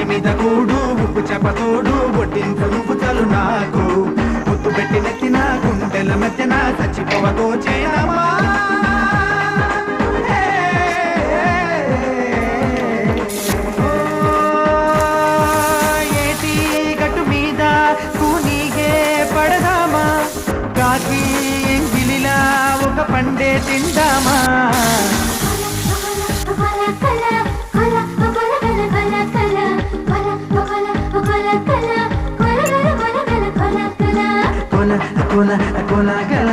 మీద కూడు ఉప్పు చెప్పతోడు ఒడ్డింపు నువ్వు చలు నాకు ముద్దు పెట్టి నెత్తిన గుండెల మధ్యన చచ్చిపోవతో చేరమా ఏటి గట్టు మీద కూనీగే పడదామా కాకి ఎంగిలిలా ఒక పండే తిందామా కొల కొల కొల